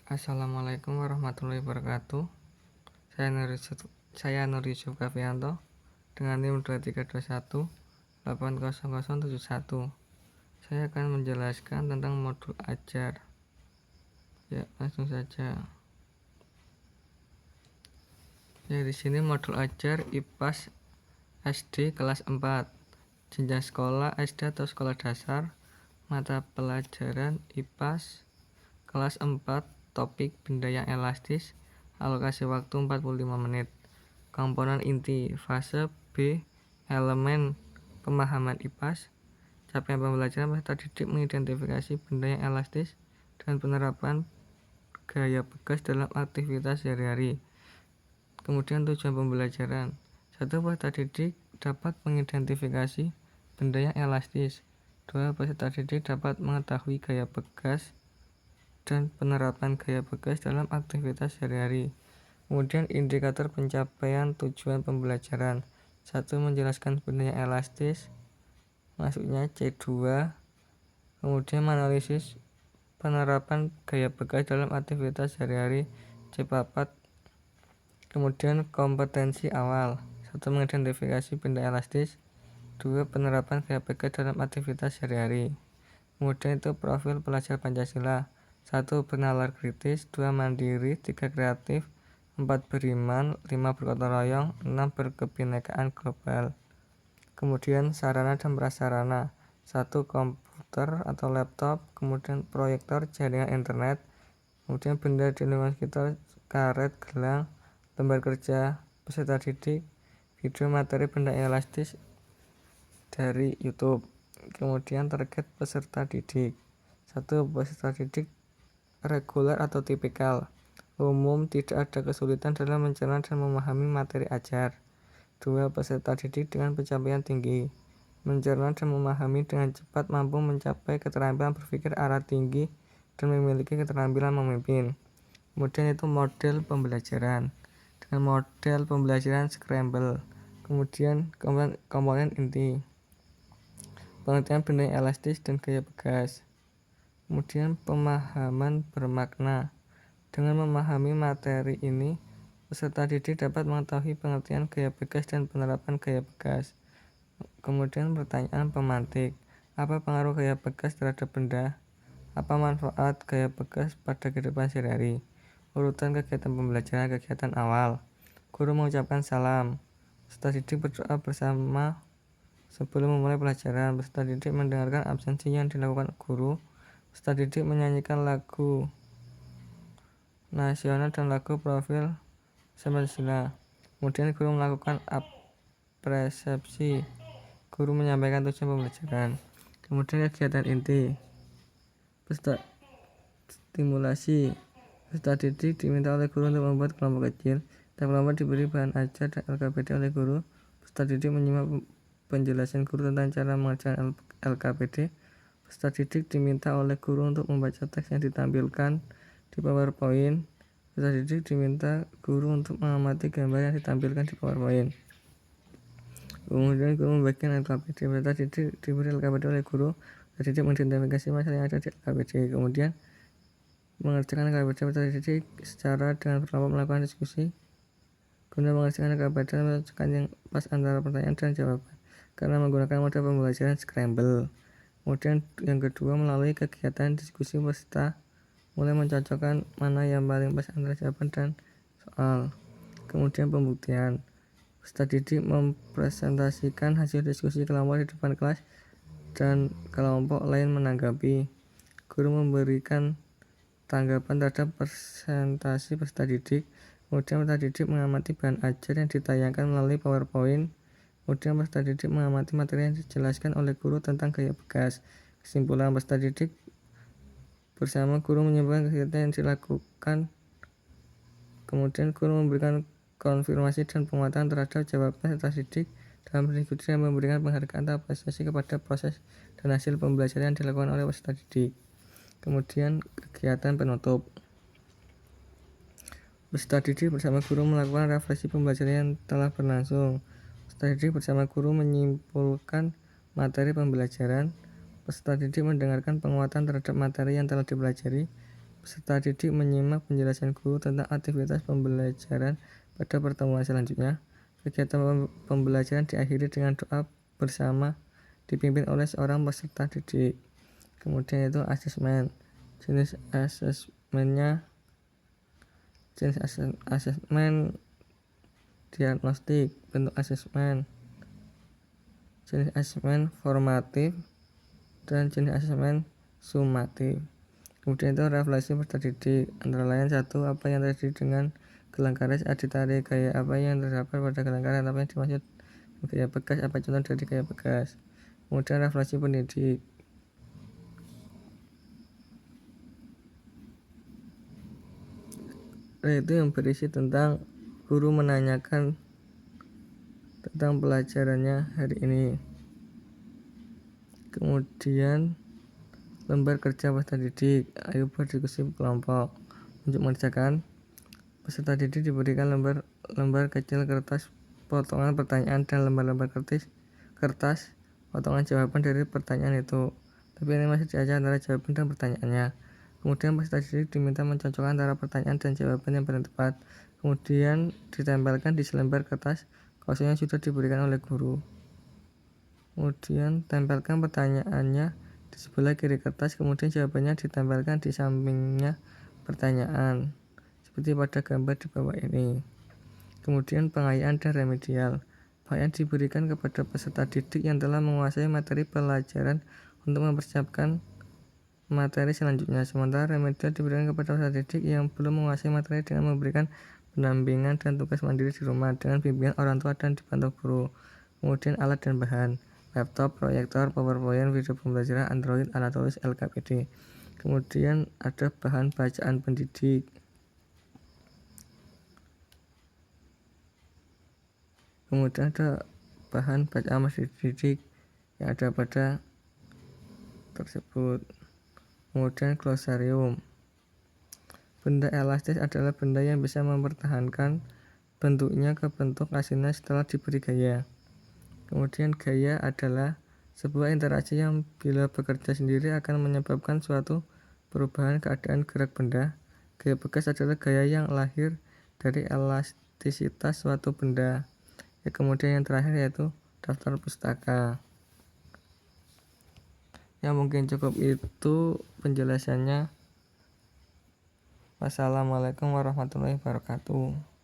Assalamualaikum warahmatullahi wabarakatuh. Saya Nur Yusuf Kavianto dengan NIM 2321 80071. Saya akan menjelaskan tentang modul ajar. Ya, langsung saja. Ya, di sini modul ajar IPAS SD kelas 4. Jenjang sekolah SD atau sekolah dasar. Mata pelajaran IPAS kelas 4, topik benda yang elastis. Alokasi waktu 45 menit. Komponen inti fase B, elemen pemahaman IPAS. Capaian pembelajaran peserta didik mengidentifikasi benda yang elastis dan penerapan gaya bekas dalam aktivitas sehari-hari. Kemudian tujuan pembelajaran. 1. Peserta didik dapat mengidentifikasi benda yang elastis. 2. Peserta didik dapat mengetahui gaya bekas dan penerapan gaya bekas dalam aktivitas sehari-hari. Kemudian indikator pencapaian tujuan pembelajaran. 1. Menjelaskan benda yang elastis, maksudnya C2. Kemudian menganalisis penerapan gaya bekas dalam aktivitas sehari-hari, C4. Kemudian kompetensi awal. 1. Mengidentifikasi benda elastis. 2. Penerapan gaya bekas dalam aktivitas sehari-hari. Kemudian itu profil pelajar Pancasila. 1. Bernalar kritis. 2. Mandiri. 3. Kreatif. 4. Beriman. 5. Bergotong royong. 6. Berkebinekaan global. Kemudian sarana dan prasarana. 1. Komputer atau laptop. Kemudian proyektor, jaringan internet. Kemudian benda di lingkungan sekitar, karet, gelang, lembar kerja peserta didik, video materi benda elastis dari YouTube. Kemudian target peserta didik. 1. Peserta didik reguler atau tipikal. Umum, tidak ada kesulitan dalam mencerna dan memahami materi ajar. 2. Peserta didik dengan pencapaian tinggi. Mencerna dan memahami dengan cepat, mampu mencapai keterampilan berpikir arah tinggi, dan memiliki keterampilan memimpin. Kemudian itu model pembelajaran. Dengan model pembelajaran scramble. Kemudian komponen inti. Pengertian benda yang elastis dan gaya bekas. Kemudian pemahaman bermakna. Dengan memahami materi ini, peserta didik dapat mengetahui pengertian gaya bekas dan penerapan gaya bekas. Kemudian pertanyaan pemantik. Apa pengaruh gaya bekas terhadap benda? Apa manfaat gaya bekas pada kehidupan sehari-hari? Urutan kegiatan pembelajaran. Kegiatan awal. Guru mengucapkan salam. Peserta didik berdoa bersama sebelum memulai pelajaran. Peserta didik mendengarkan absensi yang dilakukan guru. Peserta didik menyanyikan lagu nasional dan lagu profil Pancasila. Kemudian guru melakukan apresiasi. Guru menyampaikan tujuan pembelajaran. Kemudian kegiatan inti. Peserta stimulasi. Peserta didik diminta oleh guru untuk membuat kelompok kecil. Tiap kelompok diberi bahan ajar dan LKPD oleh guru. Peserta didik menyimak penjelasan guru tentang cara mengerjakan LKPD. Peserta didik diminta oleh guru untuk membaca teks yang ditampilkan di PowerPoint. Peserta didik diminta guru untuk mengamati gambar yang ditampilkan di PowerPoint. Kemudian guru membagikan LKPD. Peserta didik diberi LKPD oleh guru. Peserta didik mengidentifikasi masalah yang ada di LKPD. Kemudian mengerjakan LKPD. Peserta didik secara dengan berkelompok melakukan diskusi. Guna mengerjakan LKPD menentukan yang pas antara pertanyaan dan jawaban karena menggunakan model pembelajaran scramble. Kemudian yang kedua, melalui kegiatan diskusi peserta mulai mencocokkan mana yang paling pas antara jawaban dan soal. Kemudian pembuktian. Peserta didik mempresentasikan hasil diskusi kelompok di depan kelas dan kelompok lain menanggapi. Guru memberikan tanggapan terhadap presentasi peserta didik. Kemudian peserta didik mengamati bahan ajar yang ditayangkan melalui PowerPoint. Kemudian peserta didik mengamati materi yang dijelaskan oleh guru tentang gaya bekas. Kesimpulan, peserta didik bersama guru menyimpulkan kegiatan yang dilakukan. Kemudian guru memberikan konfirmasi dan penguatan terhadap jawaban peserta didik dalam berdiskusi dan memberikan penghargaan atau apresiasi kepada proses dan hasil pembelajaran yang dilakukan oleh peserta didik. Kemudian kegiatan penutup. Peserta didik bersama guru melakukan refleksi pembelajaran yang telah berlangsung. Peserta didik bersama guru menyimpulkan materi pembelajaran. Peserta didik mendengarkan penguatan terhadap materi yang telah dipelajari. Peserta didik menyimak penjelasan guru tentang aktivitas pembelajaran pada pertemuan selanjutnya. Kegiatan pembelajaran diakhiri dengan doa bersama dipimpin oleh seorang peserta didik. Kemudian itu asesmen. Jenis asesmen diagnostik, bentuk asesmen, jenis asesmen formatif, dan jenis asesmen sumatif. Kemudian itu refleksi peserta didik, antara lain satu, apa yang terjadi dengan gelang garis ditarik, gaya apa yang terdapat pada gelang garis, apa yang dimaksud gaya bekas, apa contoh dari gaya bekas. Kemudian refleksi pendidik, yaitu yang berisi tentang guru menanyakan tentang pelajarannya hari ini. Kemudian lembar kerja peserta didik, ayo berdiskusi kelompok. Untuk mengerjakan, peserta didik diberikan lembar kecil kertas potongan pertanyaan dan lembar-lembar kertas potongan jawaban dari pertanyaan itu. Tapi ini masih diajar antara jawaban dan pertanyaannya. Kemudian peserta didik diminta mencocokkan antara pertanyaan dan jawaban yang paling tepat. Kemudian ditempelkan di selembar kertas kosong yang sudah diberikan oleh guru. Kemudian tempelkan pertanyaannya di sebelah kiri kertas, kemudian jawabannya ditempelkan di sampingnya pertanyaan, seperti pada gambar di bawah ini. Kemudian pengayaan dan remedial. Pengayaan diberikan kepada peserta didik yang telah menguasai materi pelajaran untuk mempersiapkan materi selanjutnya. Sementara remedial diberikan kepada peserta didik yang belum menguasai materi dengan memberikan pendampingan dan tugas mandiri di rumah dengan bimbingan orang tua dan dipantau guru. Kemudian alat dan bahan, laptop, proyektor, PowerPoint, video pembelajaran, Android, alat tulis, LKPD. Kemudian ada bahan bacaan pendidik. Kemudian ada bahan bacaan pendidik yang ada pada tersebut. Kemudian glosarium. Benda elastis adalah benda yang bisa mempertahankan bentuknya ke bentuk aslinya setelah diberi gaya. Kemudian gaya adalah sebuah interaksi yang bila bekerja sendiri akan menyebabkan suatu perubahan keadaan gerak benda. Gaya bekas adalah gaya yang lahir dari elastisitas suatu benda. Kemudian yang terakhir yaitu daftar pustaka. Ya mungkin cukup itu penjelasannya. Wassalamualaikum warahmatullahi wabarakatuh.